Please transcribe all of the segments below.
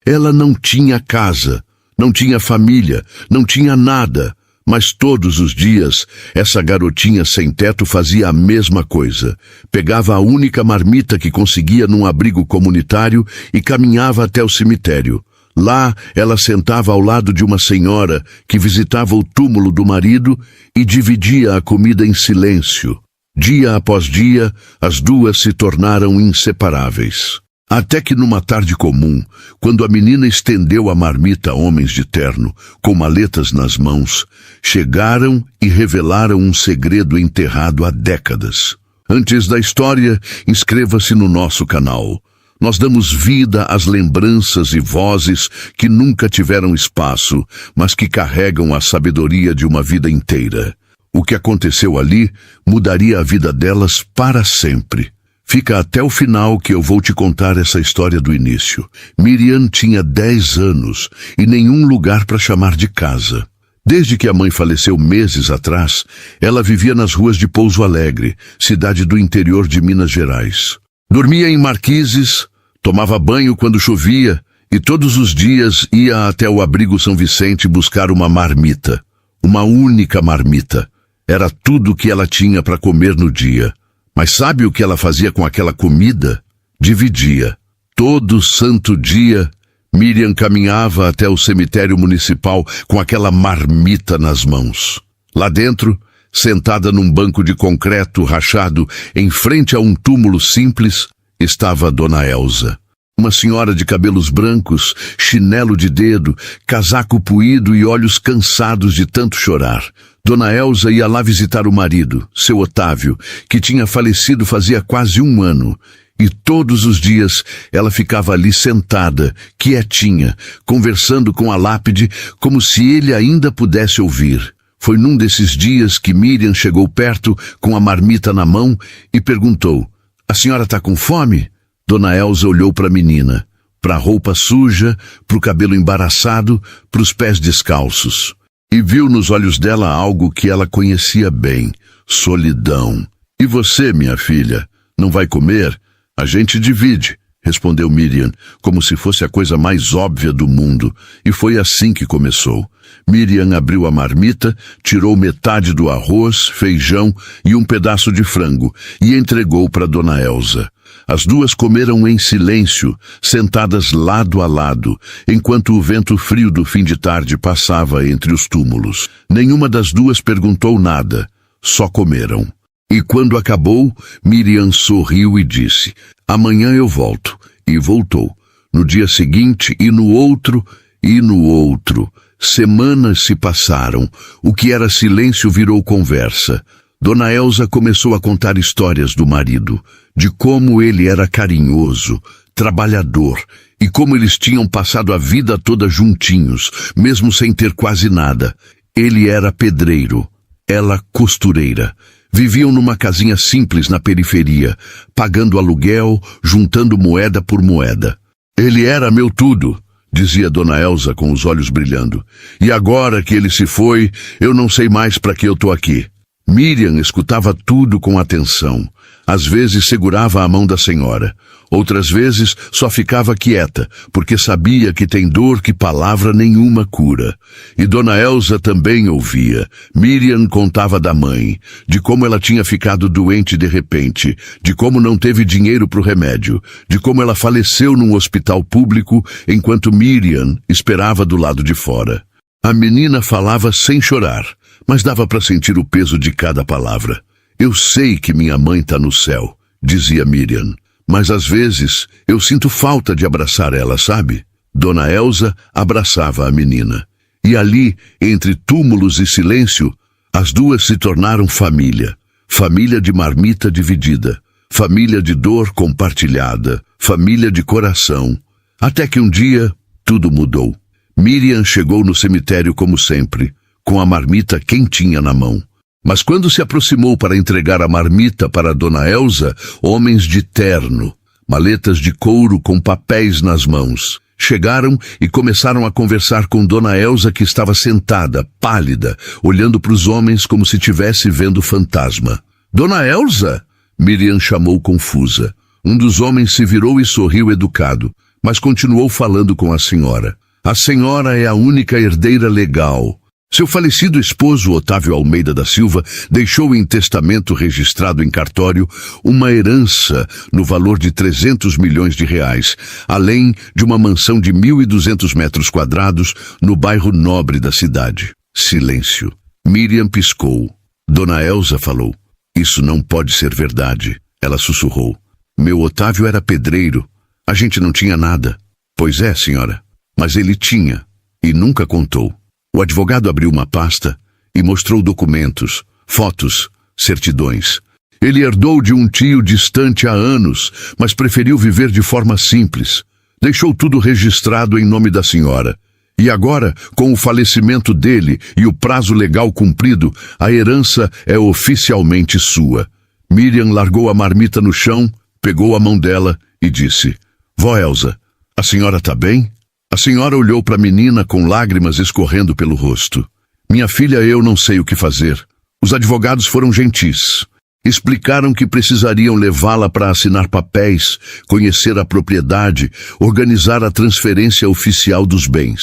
Ela não tinha casa, não tinha família, não tinha nada. Mas todos os dias, essa garotinha sem teto fazia a mesma coisa. Pegava a única marmita que conseguia num abrigo comunitário e caminhava até o cemitério. Lá, ela sentava ao lado de uma senhora que visitava o túmulo do marido e dividia a comida em silêncio. Dia após dia, as duas se tornaram inseparáveis. Até que numa tarde comum, quando a menina estendeu a marmita a homens de terno, com maletas nas mãos, chegaram e revelaram um segredo enterrado há décadas. Antes da história, inscreva-se no nosso canal. Nós damos vida às lembranças e vozes que nunca tiveram espaço, mas que carregam a sabedoria de uma vida inteira. O que aconteceu ali mudaria a vida delas para sempre. Fica até o final que eu vou te contar essa história do início. Miriam tinha 10 anos e nenhum lugar para chamar de casa. Desde que a mãe faleceu meses atrás, ela vivia nas ruas de Pouso Alegre, cidade do interior de Minas Gerais. Dormia em marquises, tomava banho quando chovia e todos os dias ia até o abrigo São Vicente buscar uma marmita. Uma única marmita. Era tudo o que ela tinha para comer no dia. Mas sabe o que ela fazia com aquela comida? Dividia. Todo santo dia, Miriam caminhava até o cemitério municipal com aquela marmita nas mãos. Lá dentro, sentada num banco de concreto rachado, em frente a um túmulo simples, estava Dona Elza. Uma senhora de cabelos brancos, chinelo de dedo, casaco puído e olhos cansados de tanto chorar. Dona Elza ia lá visitar o marido, seu Otávio, que tinha falecido fazia quase 1 ano. E todos os dias ela ficava ali sentada, quietinha, conversando com a lápide, como se ele ainda pudesse ouvir. Foi num desses dias que Miriam chegou perto com a marmita na mão e perguntou: "A senhora está com fome?" Dona Elza olhou para a menina, para a roupa suja, para o cabelo embaraçado, para os pés descalços. E viu nos olhos dela algo que ela conhecia bem: solidão. "E você, minha filha, não vai comer? A gente divide", respondeu Miriam, como se fosse a coisa mais óbvia do mundo. E foi assim que começou. Miriam abriu a marmita, tirou metade do arroz, feijão e um pedaço de frango e entregou para Dona Elza. As duas comeram em silêncio, sentadas lado a lado, enquanto o vento frio do fim de tarde passava entre os túmulos. Nenhuma das duas perguntou nada, só comeram. E quando acabou, Miriam sorriu e disse: "Amanhã eu volto." E voltou. No dia seguinte, e no outro, e no outro. Semanas se passaram. O que era silêncio virou conversa. Dona Elza começou a contar histórias do marido, de como ele era carinhoso, trabalhador, e como eles tinham passado a vida toda juntinhos, mesmo sem ter quase nada. Ele era pedreiro, ela costureira. Viviam numa casinha simples na periferia, pagando aluguel, juntando moeda por moeda. "Ele era meu tudo", dizia Dona Elza com os olhos brilhando. "E agora que ele se foi, eu não sei mais para que eu tô aqui." Miriam escutava tudo com atenção. Às vezes segurava a mão da senhora. Outras vezes só ficava quieta, porque sabia que tem dor que palavra nenhuma cura. E Dona Elza também ouvia. Miriam contava da mãe, de como ela tinha ficado doente de repente, de como não teve dinheiro para o remédio, de como ela faleceu num hospital público enquanto Miriam esperava do lado de fora. A menina falava sem chorar, mas dava para sentir o peso de cada palavra. "Eu sei que minha mãe está no céu", dizia Miriam, "mas às vezes eu sinto falta de abraçar ela, sabe?" Dona Elza abraçava a menina. E ali, entre túmulos e silêncio, as duas se tornaram família. Família de marmita dividida, família de dor compartilhada, família de coração. Até que um dia, tudo mudou. Miriam chegou no cemitério como sempre, com a marmita quentinha na mão. Mas quando se aproximou para entregar a marmita para Dona Elza, homens de terno, maletas de couro com papéis nas mãos, chegaram e começaram a conversar com Dona Elza, que estava sentada, pálida, olhando para os homens como se estivesse vendo fantasma. "Dona Elza?" Miriam chamou confusa. Um dos homens se virou e sorriu educado. mas continuou falando com a senhora. A senhora é a única herdeira legal. Seu falecido esposo, Otávio Almeida da Silva, deixou em testamento registrado em cartório uma herança no valor de 300 milhões de reais, além de uma mansão de 1.200 metros quadrados no bairro nobre da cidade. Silêncio. Miriam piscou. Dona Elza falou. Isso não pode ser verdade. Ela sussurrou. Meu Otávio era pedreiro. A gente não tinha nada. Pois é, senhora. Mas ele tinha. E nunca contou. O advogado abriu uma pasta e mostrou documentos, fotos, certidões. Ele herdou de um tio distante há anos, mas preferiu viver de forma simples. Deixou tudo registrado em nome da senhora. E agora, com o falecimento dele e o prazo legal cumprido, a herança é oficialmente sua. Miriam largou a marmita no chão, pegou a mão dela e disse: Vó Elza, a senhora está bem? A senhora olhou para a menina com lágrimas escorrendo pelo rosto. Minha filha, eu não sei o que fazer. Os advogados foram gentis. Explicaram que precisariam levá-la para assinar papéis, conhecer a propriedade, organizar a transferência oficial dos bens.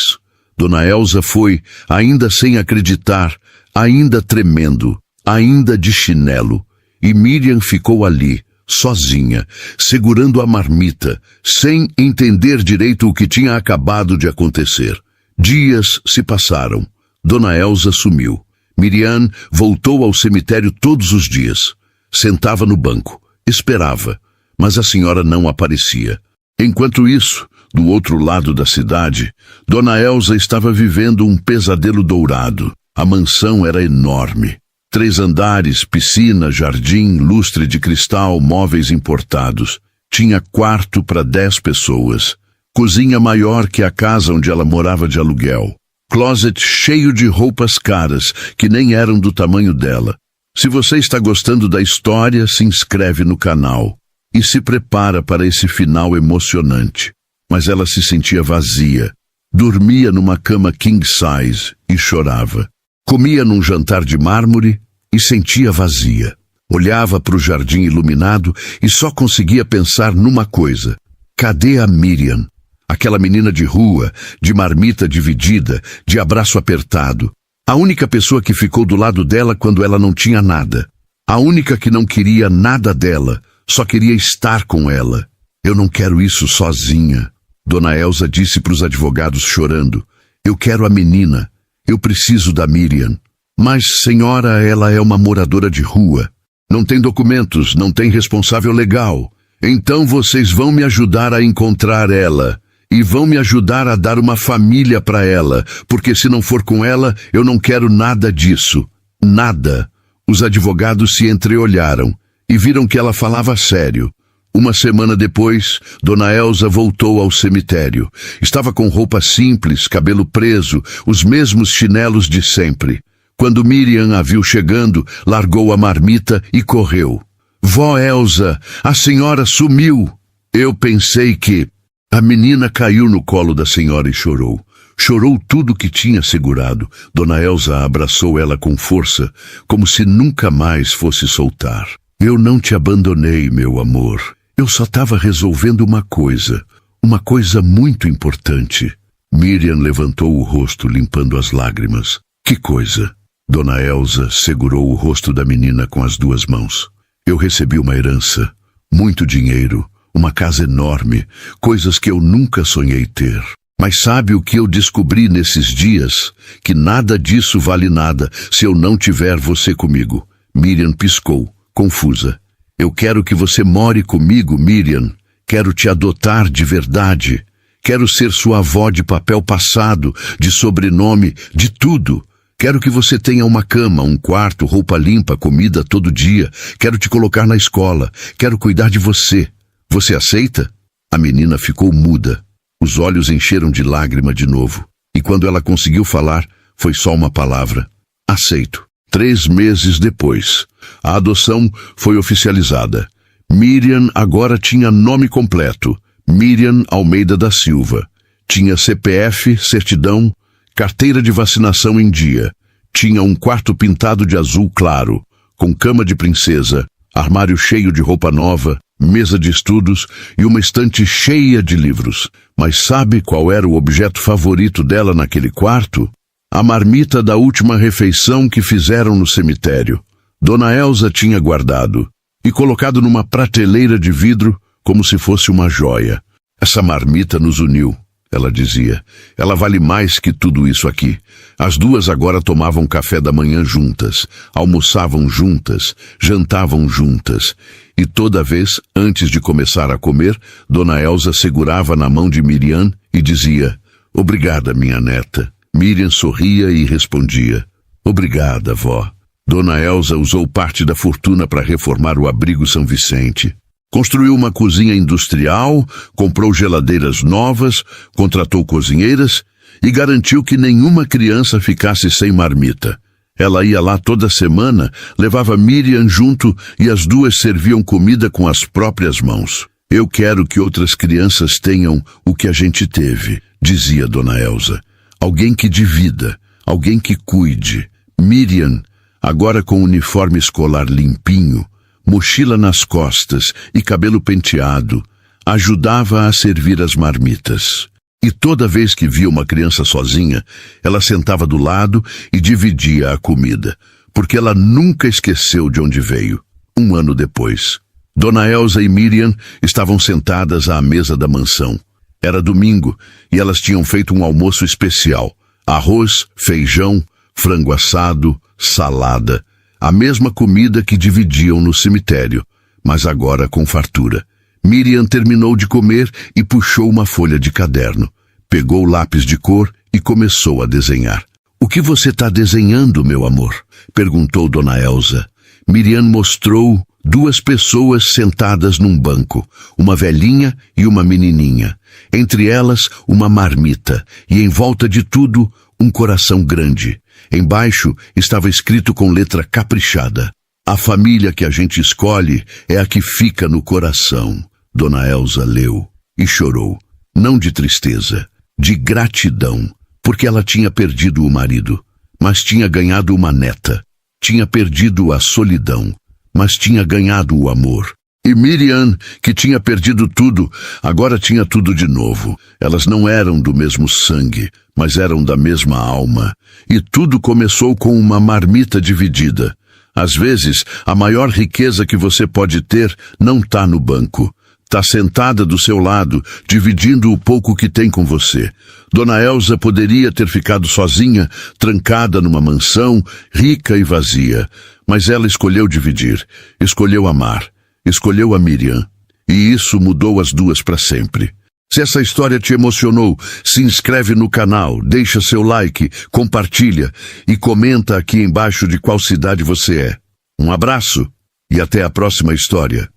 Dona Elza foi, ainda sem acreditar, ainda tremendo, ainda de chinelo. E Miriam ficou ali, sozinha, segurando a marmita, sem entender direito o que tinha acabado de acontecer. Dias se passaram. Dona Elza sumiu. Miriam voltou ao cemitério todos os dias. Sentava no banco, esperava, mas a senhora não aparecia. Enquanto isso, do outro lado da cidade, Dona Elza estava vivendo um pesadelo dourado. A mansão era enorme. 3 andares, piscina, jardim, lustre de cristal, móveis importados. Tinha quarto para 10 pessoas. Cozinha maior que a casa onde ela morava de aluguel. Closet cheio de roupas caras, que nem eram do tamanho dela. Se você está gostando da história, se inscreve no canal. E se prepara para esse final emocionante. Mas ela se sentia vazia. Dormia numa cama king size e chorava. Comia num jantar de mármore e sentia vazia. Olhava para o jardim iluminado e só conseguia pensar numa coisa. Cadê a Miriam? Aquela menina de rua, de marmita dividida, de abraço apertado. A única pessoa que ficou do lado dela quando ela não tinha nada. A única que não queria nada dela, só queria estar com ela. Eu não quero isso sozinha. Dona Elza disse para os advogados chorando. Eu quero a menina. Eu preciso da Miriam. Mas, senhora, ela é uma moradora de rua. Não tem documentos, não tem responsável legal. Então vocês vão me ajudar a encontrar ela. E vão me ajudar a dar uma família para ela, porque se não for com ela, eu não quero nada disso. Nada. Os advogados se entreolharam e viram que ela falava sério. Uma semana depois, Dona Elza voltou ao cemitério. Estava com roupa simples, cabelo preso, os mesmos chinelos de sempre. Quando Miriam a viu chegando, largou a marmita e correu. Vó Elza, a senhora sumiu. Eu pensei que... A menina caiu no colo da senhora e chorou. Chorou tudo que tinha segurado. Dona Elza abraçou ela com força, como se nunca mais fosse soltar. Eu não te abandonei, meu amor. Eu só estava resolvendo uma coisa muito importante. Miriam levantou o rosto, limpando as lágrimas. Que coisa? Dona Elza segurou o rosto da menina com as 2 mãos. Eu recebi uma herança, muito dinheiro, uma casa enorme, coisas que eu nunca sonhei ter. Mas sabe o que eu descobri nesses dias? Que nada disso vale nada se eu não tiver você comigo. Miriam piscou, confusa. Eu quero que você more comigo, Miriam. Quero te adotar de verdade. Quero ser sua avó de papel passado, de sobrenome, de tudo. Quero que você tenha uma cama, um quarto, roupa limpa, comida todo dia. Quero te colocar na escola. Quero cuidar de você. Você aceita? A menina ficou muda. Os olhos encheram de lágrima de novo. E quando ela conseguiu falar, foi só uma palavra. Aceito. 3 meses depois, a adoção foi oficializada. Miriam agora tinha nome completo. Miriam Almeida da Silva. Tinha CPF, certidão, carteira de vacinação em dia. Tinha um quarto pintado de azul claro, com cama de princesa, armário cheio de roupa nova, mesa de estudos e uma estante cheia de livros. Mas sabe qual era o objeto favorito dela naquele quarto? A marmita da última refeição que fizeram no cemitério. Dona Elsa tinha guardado e colocado numa prateleira de vidro como se fosse uma joia. Essa marmita nos uniu, ela dizia. Ela vale mais que tudo isso aqui. As duas agora tomavam café da manhã juntas, almoçavam juntas, jantavam juntas. E toda vez, antes de começar a comer, Dona Elsa segurava na mão de Miriam e dizia: "Obrigada, minha neta." Miriam sorria e respondia: "Obrigada, vó." Dona Elsa usou parte da fortuna para reformar o abrigo São Vicente. Construiu uma cozinha industrial, comprou geladeiras novas, contratou cozinheiras e garantiu que nenhuma criança ficasse sem marmita. Ela ia lá toda semana, levava Miriam junto e as duas serviam comida com as próprias mãos. "Eu quero que outras crianças tenham o que a gente teve", dizia Dona Elsa. "Alguém que divida, alguém que cuide." Miriam, agora com o uniforme escolar limpinho, mochila nas costas e cabelo penteado, ajudava a servir as marmitas. E toda vez que via uma criança sozinha, ela sentava do lado e dividia a comida, porque ela nunca esqueceu de onde veio. Um ano depois, Dona Elsa e Miriam estavam sentadas à mesa da mansão. Era domingo e elas tinham feito um almoço especial: arroz, feijão, frango assado, salada. A mesma comida que dividiam no cemitério, mas agora com fartura. Miriam terminou de comer e puxou uma folha de caderno. Pegou o lápis de cor e começou a desenhar. "O que você está desenhando, meu amor?" perguntou Dona Elsa. Miriam mostrou duas pessoas sentadas num banco, uma velhinha e uma menininha. Entre elas, uma marmita, e em volta de tudo, um coração grande. Embaixo estava escrito com letra caprichada: "A família que a gente escolhe é a que fica no coração." Dona Elsa leu e chorou, não de tristeza, de gratidão, porque ela tinha perdido o marido, mas tinha ganhado uma neta. Tinha perdido a solidão, mas tinha ganhado o amor. E Miriam, que tinha perdido tudo, agora tinha tudo de novo. Elas não eram do mesmo sangue, mas eram da mesma alma. E tudo começou com uma marmita dividida. Às vezes, a maior riqueza que você pode ter não está no banco. Está sentada do seu lado, dividindo o pouco que tem com você. Dona Elsa poderia ter ficado sozinha, trancada numa mansão, rica e vazia. Mas ela escolheu dividir, escolheu amar. Escolheu a Miriam, e isso mudou as duas para sempre. Se essa história te emocionou, se inscreve no canal, deixa seu like, compartilha e comenta aqui embaixo de qual cidade você é. Um abraço e até a próxima história.